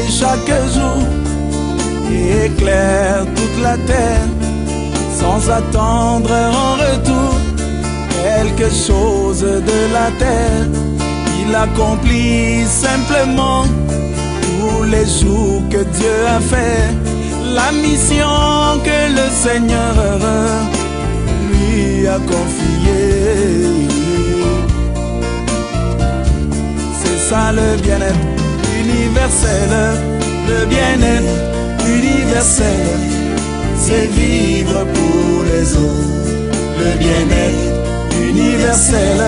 chaque jour et éclaire toute la terre sans attendre en retour quelque chose de la terre. Il accomplit simplement tous les jours que Dieu a fait, la mission que le Seigneur lui a confiée. C'est ça le bien-être universel, le bien-être universel, c'est vivre pour les autres. Le bien-être universel,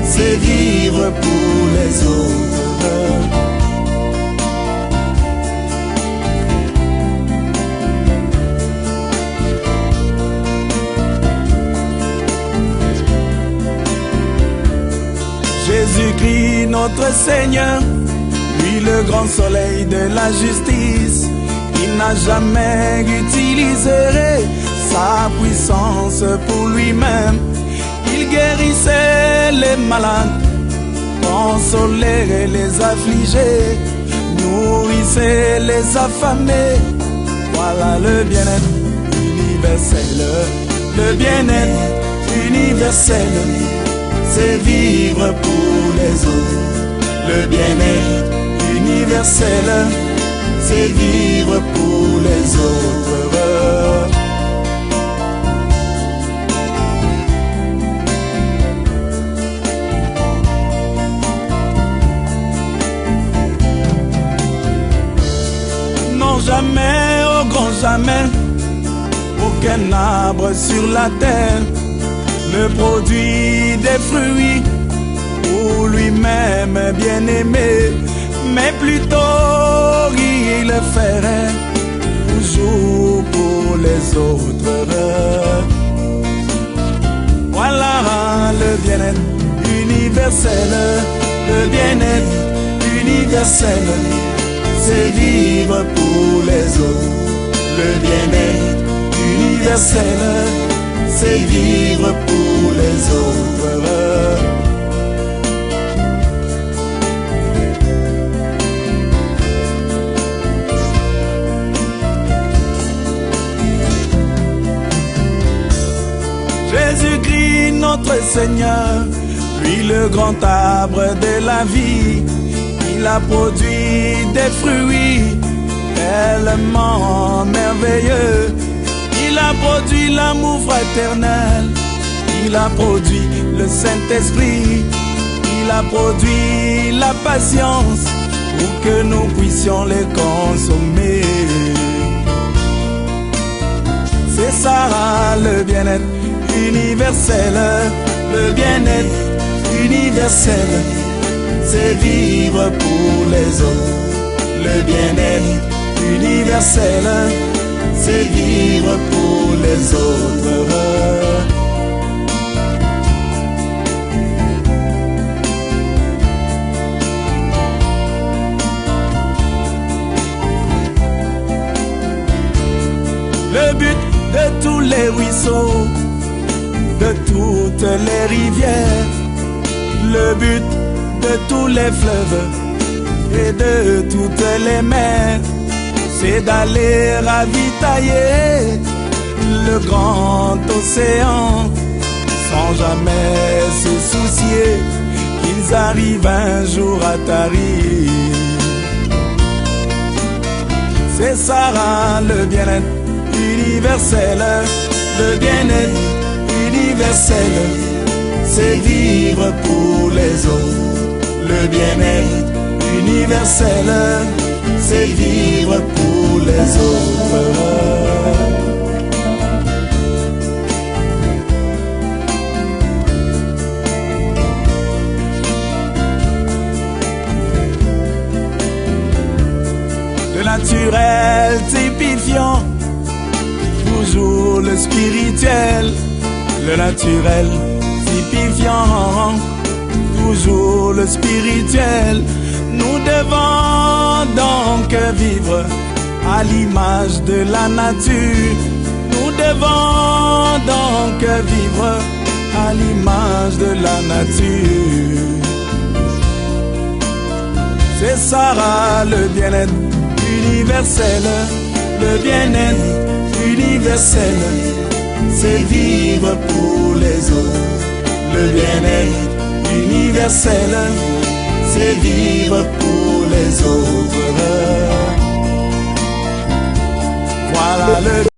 c'est vivre pour les autres. Jésus-Christ notre Seigneur, lui le grand soleil de la justice, il n'a jamais utilisé sa puissance pour lui-même. Il guérissait les malades, consolait les affligés, nourrissait les affamés. Voilà le bien-être universel, le bien-être universel, c'est vivre pour les autres. Le bien-être universel, c'est vivre pour les autres. Non, jamais, au grand jamais, aucun arbre sur la terre ne produit des fruits pour lui-même bien-aimé, mais plutôt il le ferait toujours pour les autres. Voilà le bien-être universel, le bien-être universel, c'est vivre pour les autres. Le bien-être universel, c'est vivre pour les autres. Jésus-Christ notre Seigneur, lui le grand arbre de la vie, il a produit des fruits tellement merveilleux. Il a produit l'amour fraternel, il a produit le Saint-Esprit, il a produit la patience pour que nous puissions les consommer. C'est ça le bien-être universel, le bien-être universel, c'est vivre pour les autres. Le bien-être universel, c'est vivre pour les autres. Le but de tous les ruisseaux, de toutes les rivières, le but de tous les fleuves et de toutes les mers, c'est d'aller ravitailler le grand océan sans jamais se soucier qu'ils arrivent un jour à tarir. C'est ça le bien-être universel, le bien-être universel, c'est vivre pour les autres. Le bien-être universel, c'est vivre pour les autres. Le naturel typifiant toujours le spirituel, le naturel typifiant toujours le spirituel. Nous devons donc vivre à l'image de la nature. Nous devons donc vivre à l'image de la nature. C'est et Sarah, le bien-être universel. Le bien-être universel, c'est vivre pour les autres. Le bien-être universel, c'est vivre pour les autres. Voilà le